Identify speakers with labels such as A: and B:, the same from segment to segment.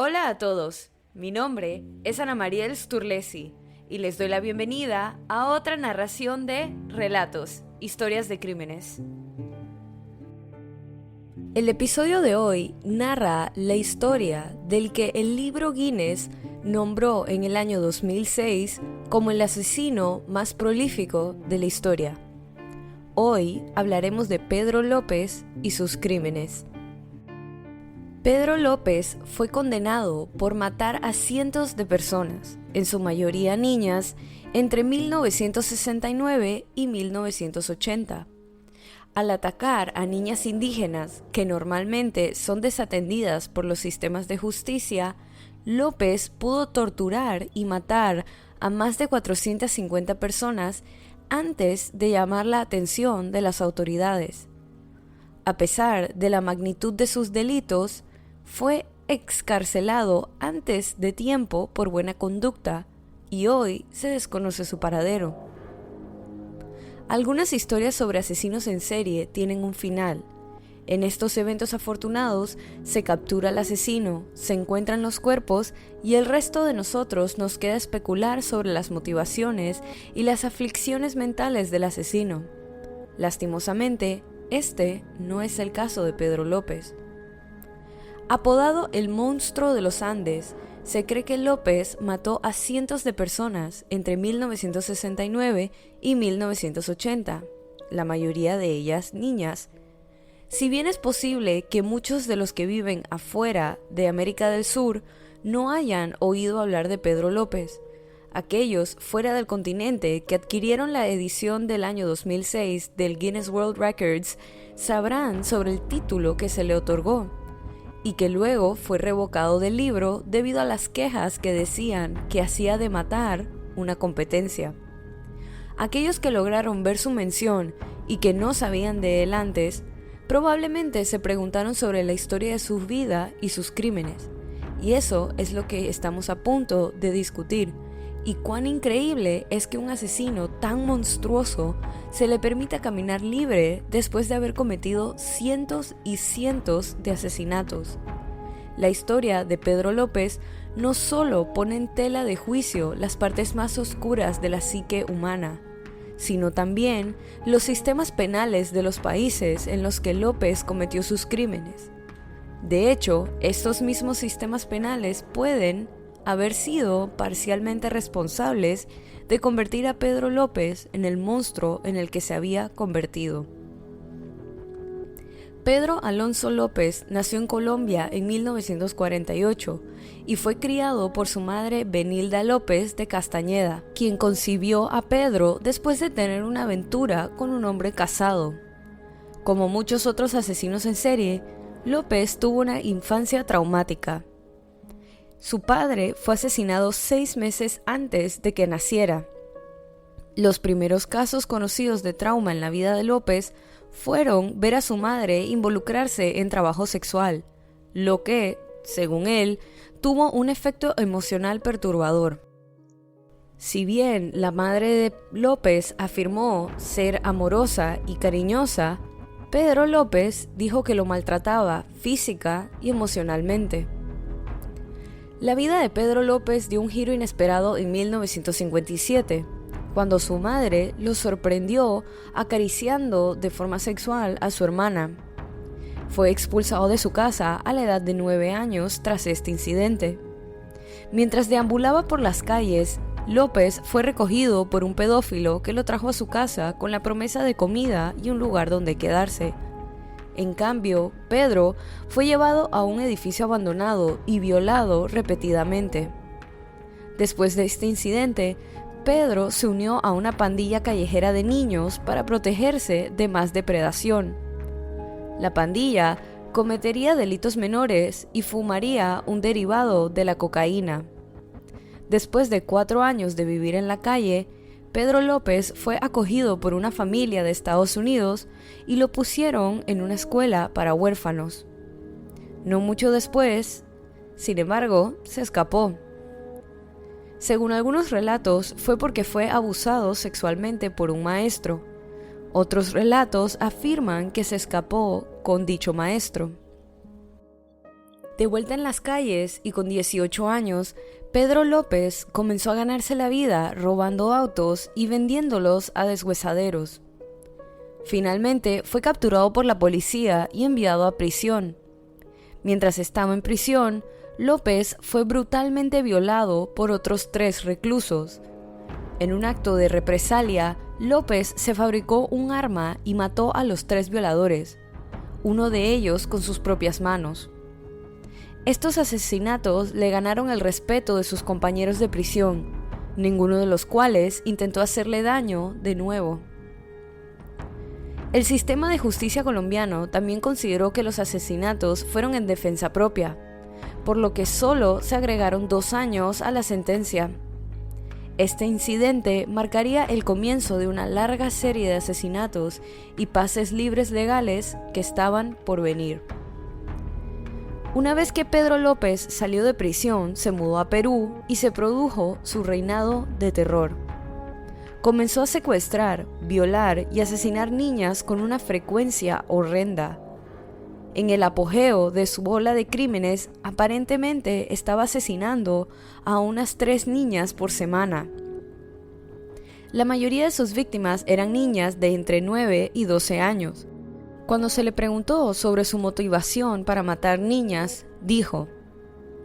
A: Hola a todos, mi nombre es Ana Mariel Sturlesi y les doy la bienvenida a otra narración de Relatos, Historias de Crímenes. El episodio de hoy narra la historia del que el libro Guinness nombró en el año 2006 como el asesino más prolífico de la historia. Hoy hablaremos de Pedro López y sus crímenes. Pedro López fue condenado por matar a cientos de personas, en su mayoría niñas, entre 1969 y 1980. Al atacar a niñas indígenas, que normalmente son desatendidas por los sistemas de justicia, López pudo torturar y matar a más de 450 personas antes de llamar la atención de las autoridades. A pesar de la magnitud de sus delitos, fue excarcelado antes de tiempo por buena conducta y hoy se desconoce su paradero. Algunas historias sobre asesinos en serie tienen un final. En estos eventos afortunados se captura al asesino, se encuentran los cuerpos y el resto de nosotros nos queda especular sobre las motivaciones y las aflicciones mentales del asesino. Lastimosamente, este no es el caso de Pedro López. Apodado el monstruo de los Andes, se cree que López mató a cientos de personas entre 1969 y 1980, la mayoría de ellas niñas. Si bien es posible que muchos de los que viven afuera de América del Sur no hayan oído hablar de Pedro López, aquellos fuera del continente que adquirieron la edición del año 2006 del Guinness World Records sabrán sobre el título que se le otorgó, y que luego fue revocado del libro debido a las quejas que decían que hacía de matar una competencia. Aquellos que lograron ver su mención y que no sabían de él antes, probablemente se preguntaron sobre la historia de su vida y sus crímenes, y eso es lo que estamos a punto de discutir. Y cuán increíble es que un asesino tan monstruoso se le permita caminar libre después de haber cometido cientos y cientos de asesinatos. La historia de Pedro López no solo pone en tela de juicio las partes más oscuras de la psique humana, sino también los sistemas penales de los países en los que López cometió sus crímenes. De hecho, estos mismos sistemas penales pueden haber sido parcialmente responsables de convertir a Pedro López en el monstruo en el que se había convertido. Pedro Alonso López nació en Colombia en 1948 y fue criado por su madre Benilda López de Castañeda, quien concibió a Pedro después de tener una aventura con un hombre casado. Como muchos otros asesinos en serie, López tuvo una infancia traumática. Su padre fue asesinado 6 meses antes de que naciera. Los primeros casos conocidos de trauma en la vida de López fueron ver a su madre involucrarse en trabajo sexual, lo que, según él, tuvo un efecto emocional perturbador. Si bien la madre de López afirmó ser amorosa y cariñosa, Pedro López dijo que lo maltrataba física y emocionalmente. La vida de Pedro López dio un giro inesperado en 1957, cuando su madre lo sorprendió acariciando de forma sexual a su hermana. Fue expulsado de su casa a la edad de 9 años tras este incidente. Mientras deambulaba por las calles, López fue recogido por un pedófilo que lo trajo a su casa con la promesa de comida y un lugar donde quedarse. En cambio, Pedro fue llevado a un edificio abandonado y violado repetidamente. Después de este incidente, Pedro se unió a una pandilla callejera de niños para protegerse de más depredación. La pandilla cometería delitos menores y fumaría un derivado de la cocaína. Después de 4 años de vivir en la calle, Pedro López fue acogido por una familia de Estados Unidos y lo pusieron en una escuela para huérfanos. No mucho después, sin embargo, se escapó. Según algunos relatos, fue porque fue abusado sexualmente por un maestro. Otros relatos afirman que se escapó con dicho maestro. De vuelta en las calles y con 18 años, Pedro López comenzó a ganarse la vida robando autos y vendiéndolos a deshuesaderos. Finalmente fue capturado por la policía y enviado a prisión. Mientras estaba en prisión, López fue brutalmente violado por otros 3 reclusos. En un acto de represalia, López se fabricó un arma y mató a los 3 violadores, uno de ellos con sus propias manos. Estos asesinatos le ganaron el respeto de sus compañeros de prisión, ninguno de los cuales intentó hacerle daño de nuevo. El sistema de justicia colombiano también consideró que los asesinatos fueron en defensa propia, por lo que solo se agregaron 2 años a la sentencia. Este incidente marcaría el comienzo de una larga serie de asesinatos y pases libres legales que estaban por venir. Una vez que Pedro López salió de prisión, se mudó a Perú y se produjo su reinado de terror. Comenzó a secuestrar, violar y asesinar niñas con una frecuencia horrenda. En el apogeo de su ola de crímenes, aparentemente estaba asesinando a unas 3 niñas por semana. La mayoría de sus víctimas eran niñas de entre 9 y 12 años. Cuando se le preguntó sobre su motivación para matar niñas, dijo: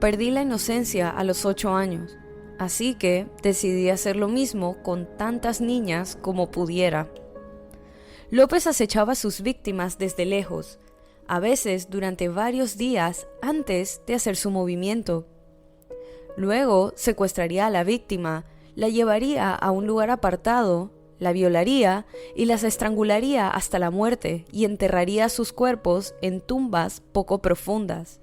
A: "Perdí la inocencia a los 8 años, así que decidí hacer lo mismo con tantas niñas como pudiera". López acechaba a sus víctimas desde lejos, a veces durante varios días antes de hacer su movimiento. Luego secuestraría a la víctima, la llevaría a un lugar apartado, la violaría y las estrangularía hasta la muerte y enterraría sus cuerpos en tumbas poco profundas.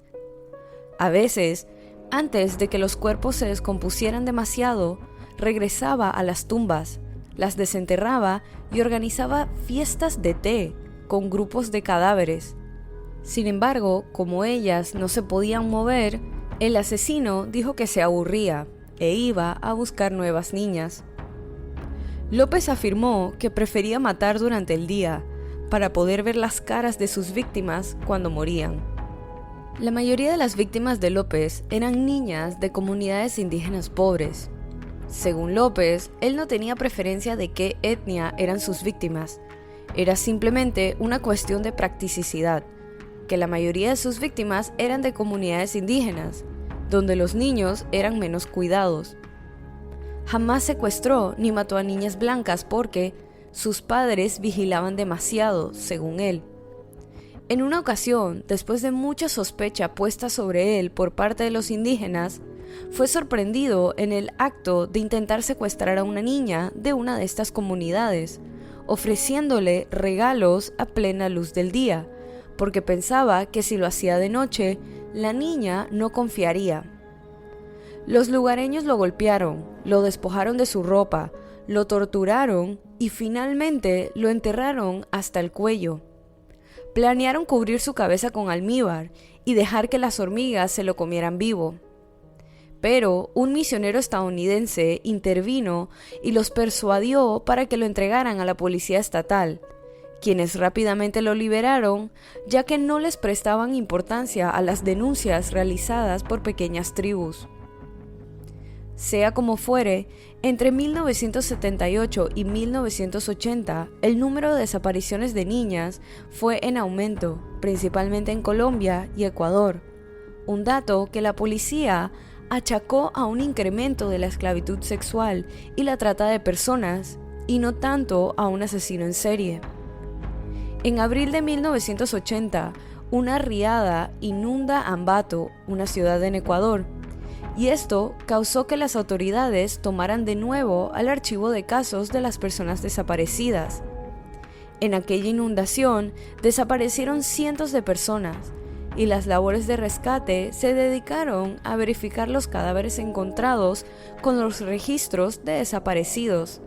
A: A veces, antes de que los cuerpos se descompusieran demasiado, regresaba a las tumbas, las desenterraba y organizaba fiestas de té con grupos de cadáveres. Sin embargo, como ellas no se podían mover, el asesino dijo que se aburría e iba a buscar nuevas niñas. López afirmó que prefería matar durante el día, para poder ver las caras de sus víctimas cuando morían. La mayoría de las víctimas de López eran niñas de comunidades indígenas pobres. Según López, él no tenía preferencia de qué etnia eran sus víctimas. Era simplemente una cuestión de practicidad, que la mayoría de sus víctimas eran de comunidades indígenas, donde los niños eran menos cuidados. Jamás secuestró ni mató a niñas blancas porque sus padres vigilaban demasiado, según él. En una ocasión, después de mucha sospecha puesta sobre él por parte de los indígenas, fue sorprendido en el acto de intentar secuestrar a una niña de una de estas comunidades, ofreciéndole regalos a plena luz del día, porque pensaba que si lo hacía de noche, la niña no confiaría. Los lugareños lo golpearon, lo despojaron de su ropa, lo torturaron y finalmente lo enterraron hasta el cuello. Planearon cubrir su cabeza con almíbar y dejar que las hormigas se lo comieran vivo. Pero un misionero estadounidense intervino y los persuadió para que lo entregaran a la policía estatal, quienes rápidamente lo liberaron, ya que no les prestaban importancia a las denuncias realizadas por pequeñas tribus. Sea como fuere, entre 1978 y 1980, el número de desapariciones de niñas fue en aumento, principalmente en Colombia y Ecuador, un dato que la policía achacó a un incremento de la esclavitud sexual y la trata de personas, y no tanto a un asesino en serie. En abril de 1980, una riada inunda Ambato, una ciudad en Ecuador, y esto causó que las autoridades tomaran de nuevo al archivo de casos de las personas desaparecidas. En aquella inundación desaparecieron cientos de personas, y las labores de rescate se dedicaron a verificar los cadáveres encontrados con los registros de desaparecidos.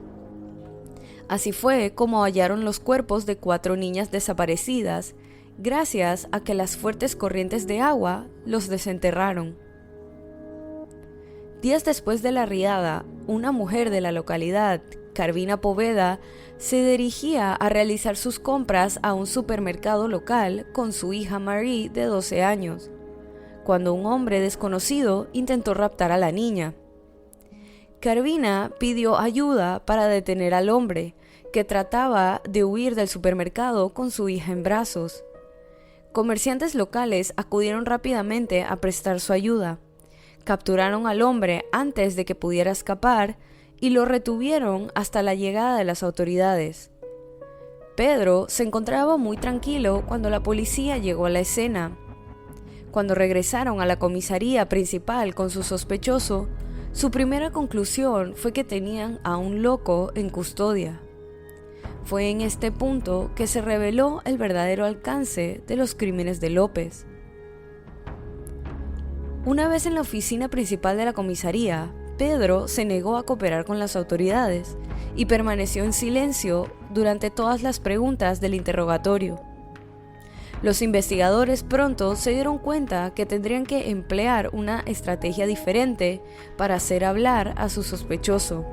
A: Así fue como hallaron los cuerpos de 4 niñas desaparecidas, gracias a que las fuertes corrientes de agua los desenterraron. Días después de la riada, una mujer de la localidad, Carvina Poveda, se dirigía a realizar sus compras a un supermercado local con su hija Marie de 12 años. cuando un hombre desconocido intentó raptar a la niña. Carvina pidió ayuda para detener al hombre, que trataba de huir del supermercado con su hija en brazos. Comerciantes locales acudieron rápidamente a prestar su ayuda. Capturaron al hombre antes de que pudiera escapar y lo retuvieron hasta la llegada de las autoridades. Pedro se encontraba muy tranquilo cuando la policía llegó a la escena. Cuando regresaron a la comisaría principal con su sospechoso, su primera conclusión fue que tenían a un loco en custodia. Fue en este punto que se reveló el verdadero alcance de los crímenes de López. Una vez en la oficina principal de la comisaría, Pedro se negó a cooperar con las autoridades y permaneció en silencio durante todas las preguntas del interrogatorio. Los investigadores pronto se dieron cuenta que tendrían que emplear una estrategia diferente para hacer hablar a su sospechoso.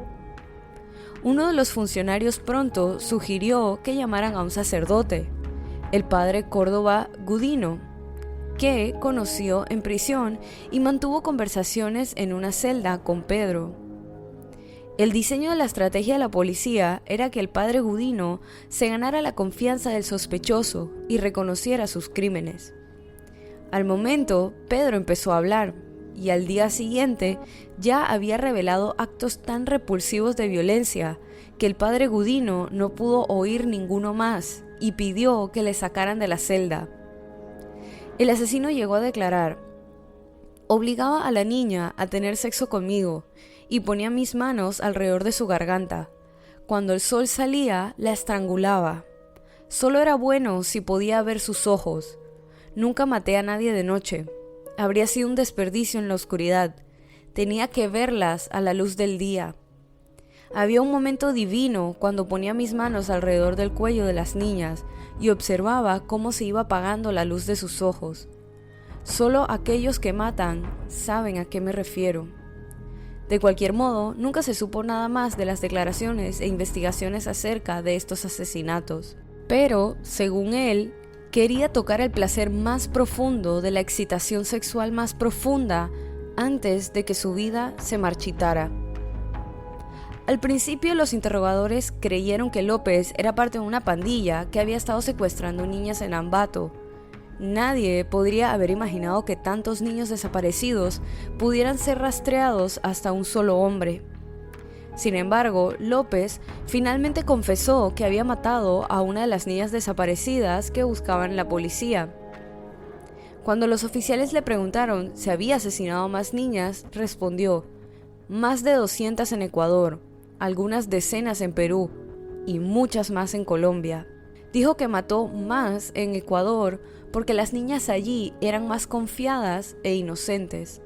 A: Uno de los funcionarios pronto sugirió que llamaran a un sacerdote, el padre Córdoba Gudino, que conoció en prisión y mantuvo conversaciones en una celda con Pedro. El diseño de la estrategia de la policía era que el padre Gudino se ganara la confianza del sospechoso y reconociera sus crímenes. Al momento, Pedro empezó a hablar, y al día siguiente ya había revelado actos tan repulsivos de violencia que el padre Gudino no pudo oír ninguno más y pidió que le sacaran de la celda. El asesino llegó a declarar: obligaba a la niña a tener sexo conmigo y ponía mis manos alrededor de su garganta. Cuando el sol salía, la estrangulaba. Solo era bueno si podía ver sus ojos. Nunca maté a nadie de noche. Habría sido un desperdicio en la oscuridad. Tenía que verlas a la luz del día. Había un momento divino cuando ponía mis manos alrededor del cuello de las niñas y observaba cómo se iba apagando la luz de sus ojos. Solo aquellos que matan saben a qué me refiero. De cualquier modo, nunca se supo nada más de las declaraciones e investigaciones acerca de estos asesinatos. Pero, según él, quería tocar el placer más profundo de la excitación sexual más profunda antes de que su vida se marchitara. Al principio, los interrogadores creyeron que López era parte de una pandilla que había estado secuestrando niñas en Ambato. Nadie podría haber imaginado que tantos niños desaparecidos pudieran ser rastreados hasta un solo hombre. Sin embargo, López finalmente confesó que había matado a una de las niñas desaparecidas que buscaban la policía. Cuando los oficiales le preguntaron si había asesinado a más niñas, respondió: más de 200 en Ecuador, algunas decenas en Perú y muchas más en Colombia. Dijo que mató más en Ecuador porque las niñas allí eran más confiadas e inocentes.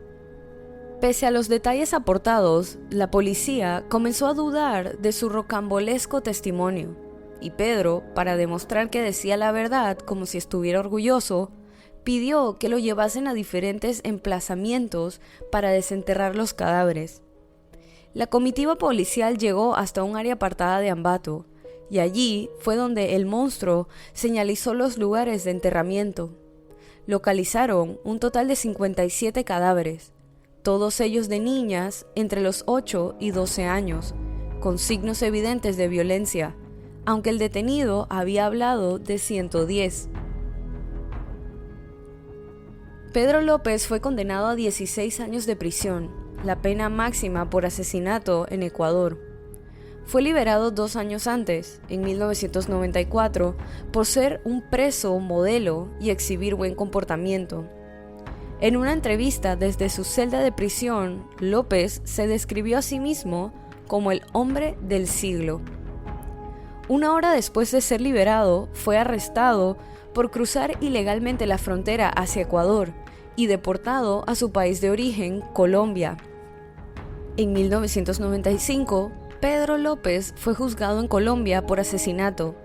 A: Pese a los detalles aportados, la policía comenzó a dudar de su rocambolesco testimonio, y Pedro, para demostrar que decía la verdad como si estuviera orgulloso, pidió que lo llevasen a diferentes emplazamientos para desenterrar los cadáveres. La comitiva policial llegó hasta un área apartada de Ambato, y allí fue donde el monstruo señalizó los lugares de enterramiento. Localizaron un total de 57 cadáveres, todos ellos de niñas entre los 8 y 12 años, con signos evidentes de violencia, aunque el detenido había hablado de 110. Pedro López fue condenado a 16 años de prisión, la pena máxima por asesinato en Ecuador. Fue liberado 2 años antes, en 1994, por ser un preso modelo y exhibir buen comportamiento. En una entrevista desde su celda de prisión, López se describió a sí mismo como el hombre del siglo. Una hora después de ser liberado, fue arrestado por cruzar ilegalmente la frontera hacia Ecuador y deportado a su país de origen, Colombia. En 1995, Pedro López fue juzgado en Colombia por asesinato,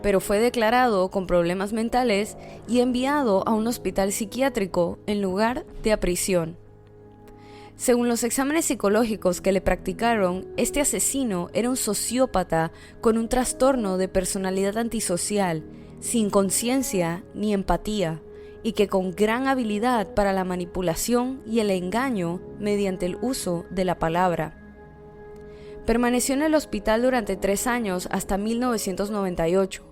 A: pero fue declarado con problemas mentales y enviado a un hospital psiquiátrico en lugar de a prisión. Según los exámenes psicológicos que le practicaron, este asesino era un sociópata con un trastorno de personalidad antisocial, sin conciencia ni empatía, y que con gran habilidad para la manipulación y el engaño mediante el uso de la palabra. Permaneció en el hospital durante 3 años hasta 1998,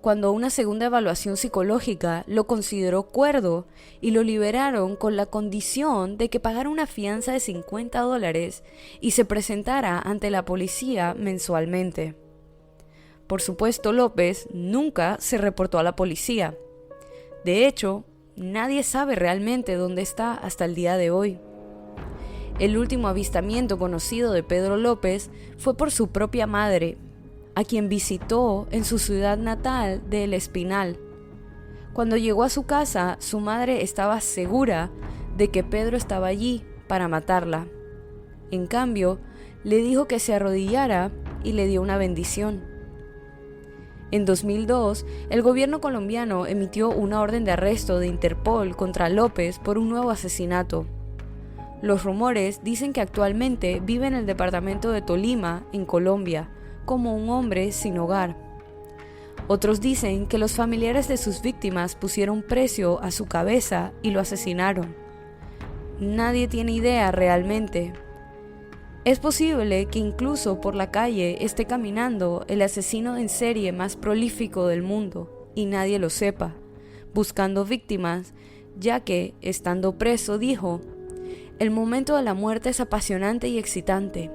A: cuando una segunda evaluación psicológica lo consideró cuerdo y lo liberaron con la condición de que pagara una fianza de $50 y se presentara ante la policía mensualmente. Por supuesto, López nunca se reportó a la policía. De hecho, nadie sabe realmente dónde está hasta el día de hoy. El último avistamiento conocido de Pedro López fue por su propia madre, a quien visitó en su ciudad natal de El Espinal. Cuando llegó a su casa, su madre estaba segura de que Pedro estaba allí para matarla. En cambio, le dijo que se arrodillara y le dio una bendición. En 2002, el gobierno colombiano emitió una orden de arresto de Interpol contra López por un nuevo asesinato. Los rumores dicen que actualmente vive en el departamento de Tolima, en Colombia, como un hombre sin hogar. Otros dicen que los familiares de sus víctimas pusieron precio a su cabeza y lo asesinaron. Nadie tiene idea realmente. Es posible que incluso por la calle esté caminando el asesino en serie más prolífico del mundo y nadie lo sepa, buscando víctimas, ya que, estando preso, dijo: "El momento de la muerte es apasionante y excitante.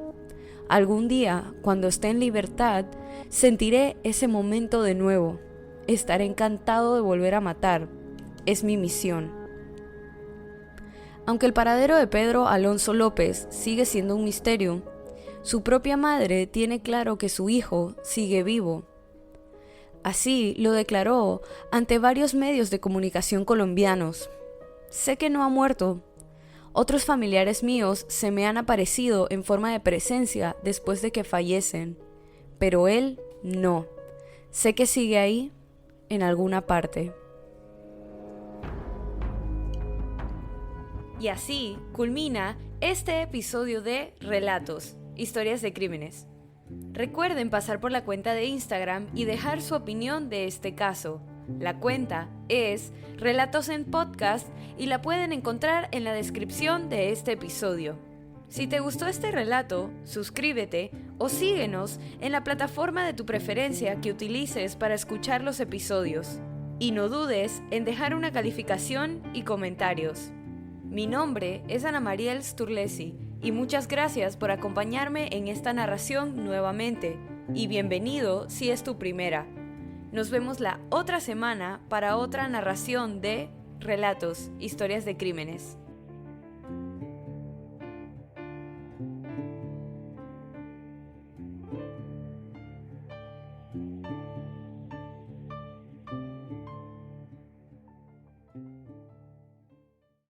A: Algún día, cuando esté en libertad, sentiré ese momento de nuevo. Estaré encantado de volver a matar. Es mi misión". Aunque el paradero de Pedro Alonso López sigue siendo un misterio, su propia madre tiene claro que su hijo sigue vivo. Así lo declaró ante varios medios de comunicación colombianos. "Sé que no ha muerto. Otros familiares míos se me han aparecido en forma de presencia después de que fallecen, pero él no. Sé que sigue ahí, en alguna parte". Y así culmina este episodio de Relatos, Historias de Crímenes. Recuerden pasar por la cuenta de Instagram y dejar su opinión de este caso. La cuenta es Relatos en Podcast y la pueden encontrar en la descripción de este episodio. Si te gustó este relato, suscríbete o síguenos en la plataforma de tu preferencia que utilices para escuchar los episodios. Y no dudes en dejar una calificación y comentarios. Mi nombre es Ana Mariel Sturlesi y muchas gracias por acompañarme en esta narración nuevamente. Y bienvenido si es tu primera. Nos vemos la otra semana para otra narración de Relatos, Historias de Crímenes.